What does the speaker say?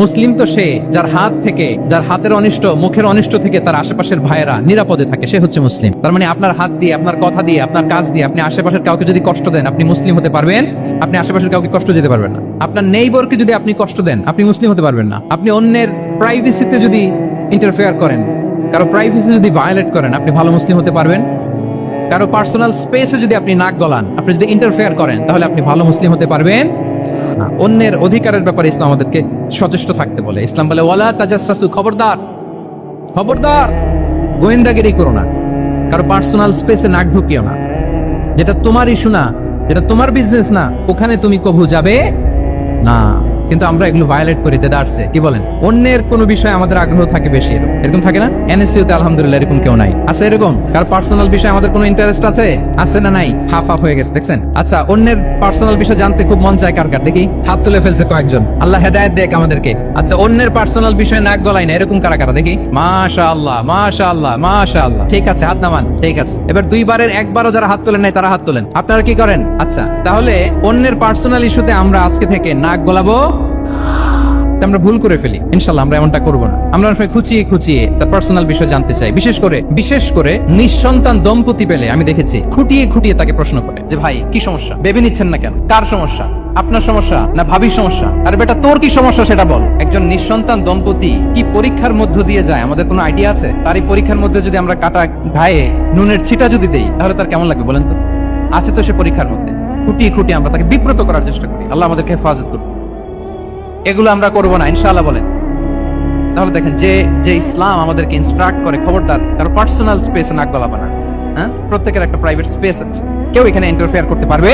মুসলিম তো সে যার হাত থেকে, যার হাতের অনিষ্ট, মুখের অনিষ্ট থেকে তার আশেপাশের ভাইয়েরা নিরাপদে থাকে, সে হচ্ছে মুসলিম। তার মানে আপনার হাত দিয়ে, আপনার কথা দিয়ে, আপনার কাজ দিয়ে আপনি আশেপাশের কাউকে যদি কষ্ট দেন, আপনি মুসলিম হতে পারবেন? আপনি আশেপাশের কাউকে কষ্ট দিতে পারবেন না। আপনার নেইবরকে যদি আপনি কষ্ট দেন, আপনি মুসলিম হতে পারবেন না। আপনি অন্যের প্রাইভেসিতে যদি ইন্টারফেয়ার করেন, কারো প্রাইভেসি যদি ভায়োলেট করেন, আপনি ভালো মুসলিম হতে পারবেন? কারো পার্সোনাল স্পেসে যদি আপনি নাক গলান, আপনি যদি ইন্টারফেয়ার করেন, তাহলে আপনি ভালো মুসলিম হতে পারবেন না। অন্যের অধিকারের ব্যাপারে ইসলাম আমাদেরকে সচেষ্ট থাকতে বলে। ইসলাম বলে ওয়ালা তাজাসসু, খবরদার খবরদার গোয়েন্দাগিরি করো না, কারো পার্সোনাল স্পেসে নাক ঢুকিও না। যেটা তোমার ইস্যু না, যেটা তোমার বিজনেস না, ওখানে তুমি কভু যাবে না। কিন্তু আমরা এগুলো ভায়োলেট করি। দেদারসে কি বলেন? অন্যের কোনো বিষয়ে আমাদের আগ্রহ থাকে বেশি, এরকম থাকে না? এনএসইউতে আলহামদুলিল্লাহ এরকম কেউ নাই, আছে এরকম? কার পার্সোনাল বিষয়ে আমাদের কোনো ইন্টারেস্ট আছে না নাই? হাফ হাফ হয়ে গেছে, দেখছেন? আচ্ছা, অন্যের পার্সোনাল বিষয় জানতে খুব মন চায় কার কার? দেখি হাত তুলে ফেলছে কয়েকজন। আল্লাহ হেদায়েত দেখ আমাদেরকে। আচ্ছা, অন্যের পার্সোনাল বিষয়ে নাক গলাই না, এরকম কারা কারা? দেখি। মাশাআল্লাহ মাশাআল্লাহ মাশাআল্লাহ। ঠিক আছে, হাত নামান। ঠিক আছে, এবার দুইবারের একবারও যারা হাত তোলেন নাই তারা হাত তোলেন। আপনারা কি করেন? আচ্ছা, তাহলে অন্যের পার্সোনাল ইস্যুতে আমরা আজকে থেকে নাক গলাবো? আমরা ভুল করে ফেলি। ইনশাআল্লাহ আমরা এমনটা করবো না। আমরা অনেক সময় খুঁচিয়ে খুঁচিয়ে তার পার্সোনাল বিষয় জানতে চাই। বিশেষ করে নিঃসন্তান দম্পতি পেলে আমি দেখেছি খুঁটিয়ে খুঁটিয়ে তাকে প্রশ্ন করে যে ভাই কি সমস্যা, বেবি নিচ্ছেন না কেন? কার সমস্যা? আপনার সমস্যা না ভাবির সমস্যা? আরে বেটা, তোর কি সমস্যা সেটা বল। একজন নিঃসন্তান দম্পতি কি পরীক্ষার মধ্য দিয়ে যায় আমাদের কোনো আইডিয়া আছে? তার এই পরীক্ষার মধ্যে যদি আমরা কাটা ঘায়ে নুনের ছিটা যদি দেই, তাহলে তার কেমন লাগবে বলেন তো? আছে তো সে পরীক্ষার মধ্যে। খুঁটিয়ে খুঁটিয়ে আমরা তাকে বিব্রত করার চেষ্টা করি। আল্লাহ আমাদেরকে হেফাজত করুন। এগুলো আমরা করবো না, ইনশাআল্লাহ বলেন। তাহলে দেখেন, যে ইসলাম আমাদেরকে ইনস্ট্রাক্ট করে, খবরদার কারো পার্সোনাল স্পেসে নাক গলাবা না। হ্যাঁ, প্রত্যেকের একটা প্রাইভেট স্পেস আছে, কেউ এখানে ইন্টারফেয়ার করতে পারবে